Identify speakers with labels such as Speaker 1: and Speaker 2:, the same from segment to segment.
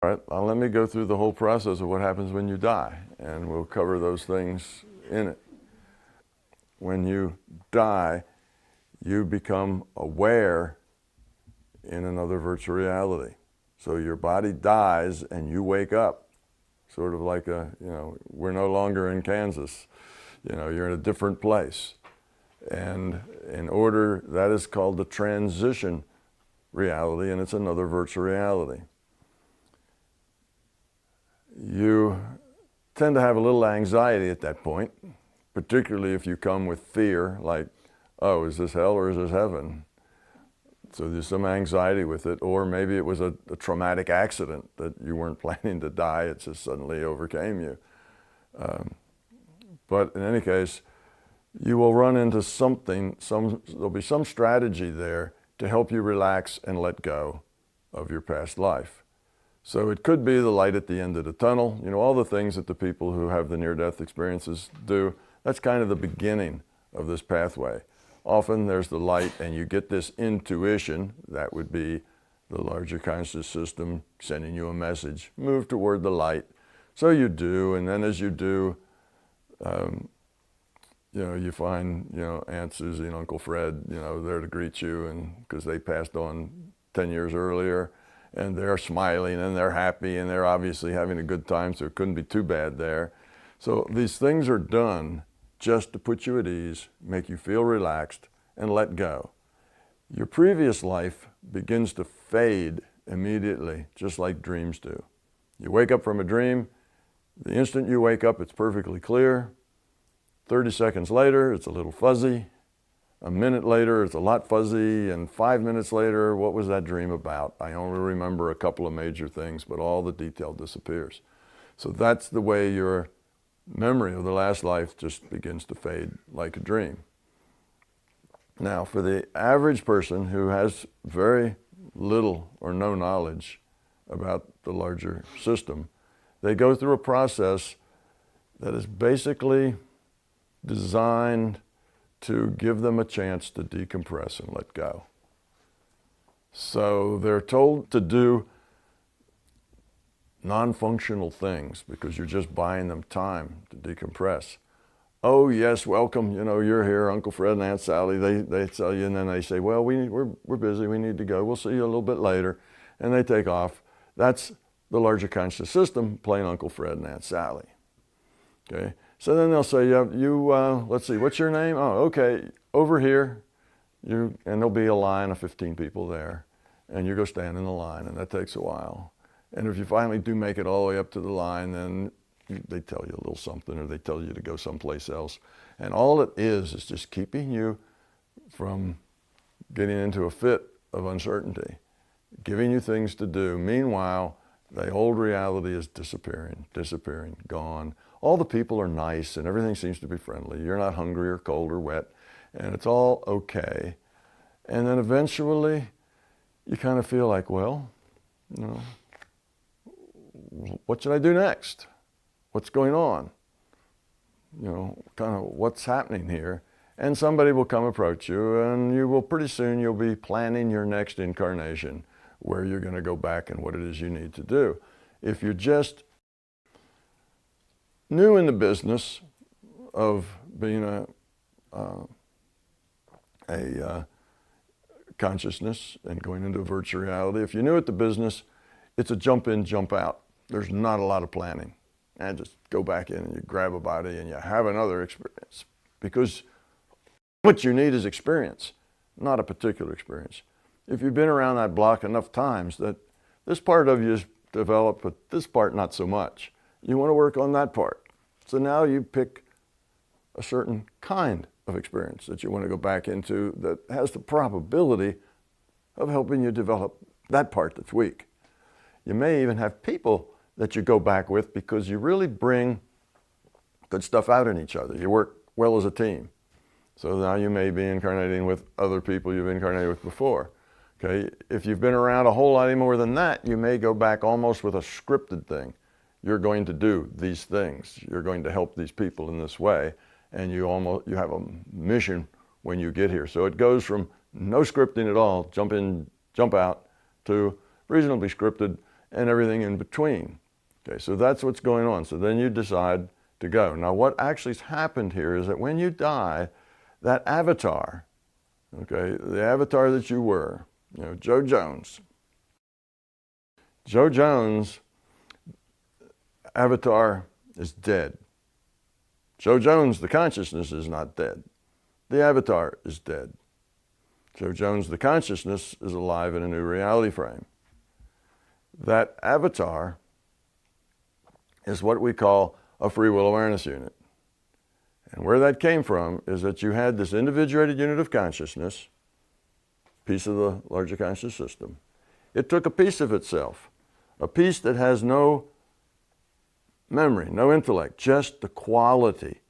Speaker 1: All right, let me go through the whole process of what happens when you die, and we'll cover those things in it. When you die, you become aware in another virtual reality. So your body dies and you wake up, sort of like we're no longer in Kansas. You're in a different place. And that is called the transition reality, and it's another virtual reality. You tend to have a little anxiety at that point, particularly if you come with fear, like, oh, is this hell or is this heaven? So there's some anxiety with it, or maybe it was a traumatic accident that you weren't planning to die, it just suddenly overcame you. But in any case, you will run into something, there'll be some strategy there to help you relax and let go of your past life. So it could be the light at the end of the tunnel, all the things that the people who have the near-death experiences do. That's kind of the beginning of this pathway. Often there's the light and you get this intuition, that would be the larger conscious system sending you a message, move toward the light. So you do, and then as you do, you find, Aunt Susie and Uncle Fred, there to greet you, and because they passed on 10 years earlier, and they're smiling and they're happy and they're obviously having a good time, so it couldn't be too bad there. So these things are done just to put you at ease, make you feel relaxed, and let go. Your previous life begins to fade immediately, just like dreams do. You wake up from a dream, the instant you wake up, it's perfectly clear. 30 seconds later, it's a little fuzzy. A minute later, it's a lot fuzzy, and 5 minutes later, what was that dream about? I only remember a couple of major things, but all the detail disappears. So that's the way your memory of the last life just begins to fade like a dream. Now, for the average person who has very little or no knowledge about the larger system, they go through a process that is basically designed to give them a chance to decompress and let go. So they're told to do non-functional things because you're just buying them time to decompress. Oh yes, welcome, you're here, Uncle Fred and Aunt Sally, they tell you, and then they say, well, we're busy, we need to go, we'll see you a little bit later, and they take off. That's the larger conscious system playing Uncle Fred and Aunt Sally. Okay, so then they'll say, let's see, what's your name? Oh, okay, over here, and there'll be a line of 15 people there, and you go stand in the line, and that takes a while. And if you finally do make it all the way up to the line, then they tell you a little something, or they tell you to go someplace else. And all it is just keeping you from getting into a fit of uncertainty, giving you things to do. Meanwhile, the old reality is disappearing, gone. All the people are nice and everything seems to be friendly. You're not hungry or cold or wet, and it's all okay. And then eventually you kind of feel like, well, what should I do next? What's going on? Kind of what's happening here? And somebody will come approach you, and pretty soon you'll be planning your next incarnation, where you're going to go back and what it is you need to do. If you're just new in the business of being a consciousness and going into virtual reality, if you're new at the business, it's a jump in, jump out. There's not a lot of planning. And just go back in and you grab a body and you have another experience. Because what you need is experience, not a particular experience. If you've been around that block enough times that this part of you is developed, but this part not so much, you want to work on that part. So now you pick a certain kind of experience that you want to go back into that has the probability of helping you develop that part that's weak. You may even have people that you go back with because you really bring good stuff out in each other. You work well as a team. So now you may be incarnating with other people you've incarnated with before. Okay, if you've been around a whole lot more than that, you may go back almost with a scripted thing. You're going to do these things. You're going to help these people in this way. And you have a mission when you get here. So it goes from no scripting at all, jump in, jump out, to reasonably scripted, and everything in between. Okay, so that's what's going on. So then you decide to go. Now what actually has happened here is that when you die, that avatar, okay, the avatar that you were, you know, Joe Jones. Joe Jones' avatar is dead. Joe Jones, the consciousness, is not dead. The avatar is dead. Joe Jones, the consciousness, is alive in a new reality frame. That avatar is what we call a free will awareness unit. And where that came from is that you had this individuated unit of consciousness, piece of the larger conscious system. It took a piece of itself, a piece that has no memory, no intellect, just the quality.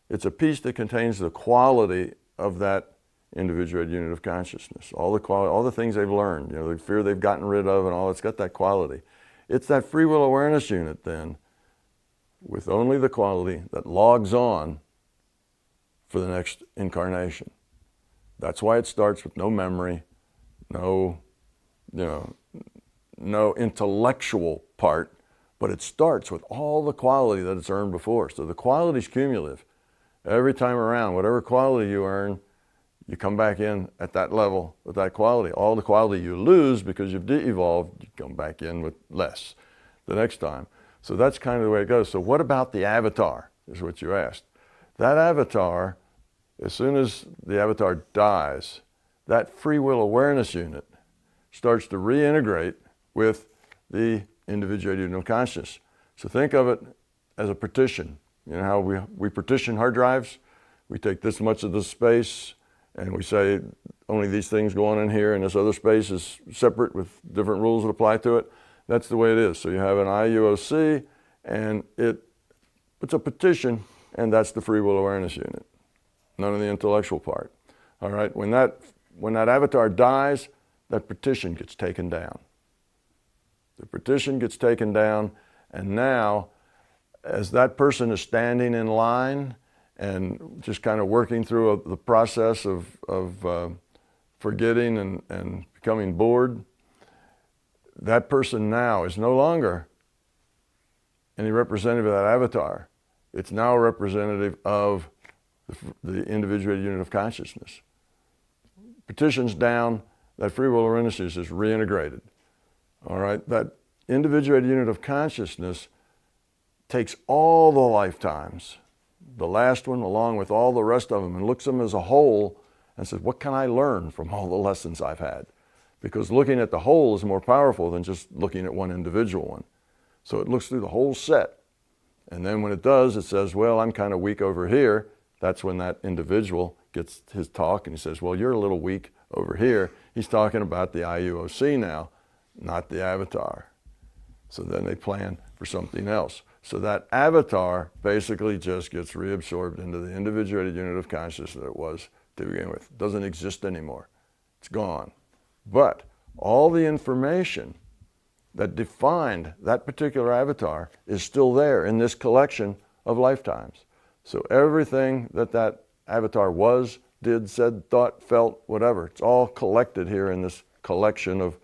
Speaker 1: It's a piece that contains the quality of that individuated unit of consciousness, all the quality, all the things they've learned, you know, the fear they've gotten rid of and all, it's got that quality. It's that free will awareness unit then, with only the quality that logs on for the next incarnation. That's why it starts with no memory, no intellectual part, but it starts with all the quality that it's earned before. So the quality is cumulative. Every time around, whatever quality you earn, you come back in at that level with that quality. All the quality you lose because you've de-evolved, you come back in with less the next time. So that's kind of the way it goes. So what about the avatar, is what you asked. That avatar, as soon as the avatar dies, that free will awareness unit starts to reintegrate with the individuated unit of consciousness. So think of it as a partition. You know how we partition hard drives? We take this much of the space and we say only these things go on in here and this other space is separate with different rules that apply to it. That's the way it is. So you have an IUOC and it's a partition, and that's the free will awareness unit. None of the intellectual part. All right, when that avatar dies, that partition gets taken down. The partition gets taken down, and now as that person is standing in line and just kind of working through the process of forgetting and becoming bored, that person now is no longer any representative of that avatar. It's now a representative of the individuated unit of consciousness. Partition's down, that free will awareness is reintegrated. All right, that individuated unit of consciousness takes all the lifetimes, the last one along with all the rest of them, and looks at them as a whole and says, what can I learn from all the lessons I've had? Because looking at the whole is more powerful than just looking at one individual one. So it looks through the whole set. And then when it does, it says, well, I'm kind of weak over here. That's when that individual gets his talk and he says, well, you're a little weak over here. He's talking about the IUOC now, not the avatar. So then they plan for something else. So that avatar basically just gets reabsorbed into the individuated unit of consciousness that it was to begin with. It doesn't exist anymore. It's gone. But all the information that defined that particular avatar is still there in this collection of lifetimes. So everything that avatar was, did, said, thought, felt, whatever, it's all collected here in this collection of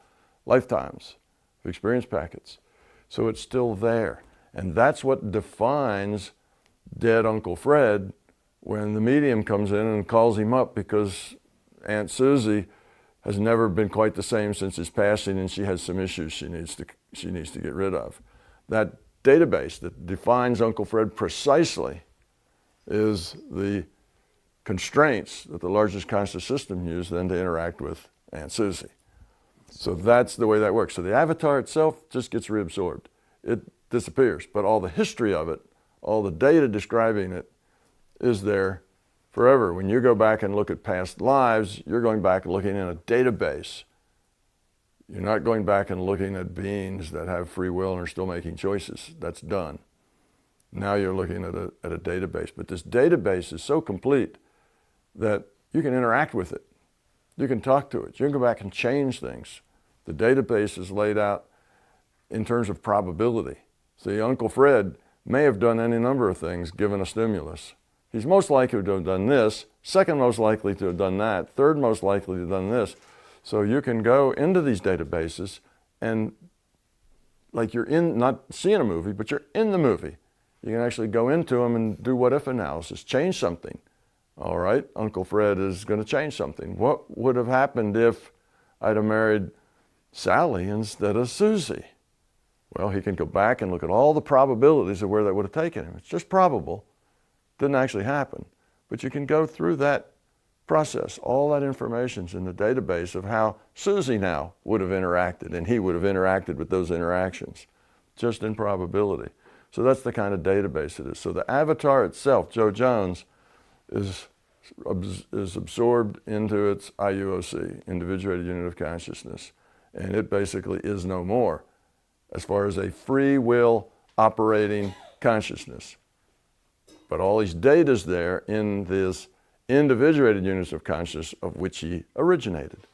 Speaker 1: lifetimes, of experience packets. So it's still there. And that's what defines dead Uncle Fred when the medium comes in and calls him up because Aunt Susie has never been quite the same since his passing, and she has some issues she needs to get rid of. That database that defines Uncle Fred precisely is the constraints that the largest conscious system used then to interact with Aunt Susie. So that's the way that works. So the avatar itself just gets reabsorbed. It disappears, but all the history of it, all the data describing it is there forever. When you go back and look at past lives, you're going back and looking in a database. You're not going back and looking at beings that have free will and are still making choices. That's done. Now you're looking at a database. But this database is so complete that you can interact with it. You can talk to it. You can go back and change things. The database is laid out in terms of probability. See, Uncle Fred may have done any number of things given a stimulus. He's most likely to have done this, second most likely to have done that, third most likely to have done this. So you can go into these databases and like you're in, not seeing a movie, but you're in the movie. You can actually go into them and do what if analysis, change something. All right, Uncle Fred is going to change something. What would have happened if I'd have married Sally instead of Susie? Well, he can go back and look at all the probabilities of where that would have taken him. It's just probable. Didn't actually happen. But you can go through that process. All that information's in the database of how Susie now would have interacted and he would have interacted with those interactions, just in probability. So that's the kind of database it is. So the avatar itself, Joe Jones, is absorbed into its IUOC, individuated unit of consciousness, and it basically is no more as far as a free will operating consciousness. But all these data's there in this individuated units of consciousness of which he originated.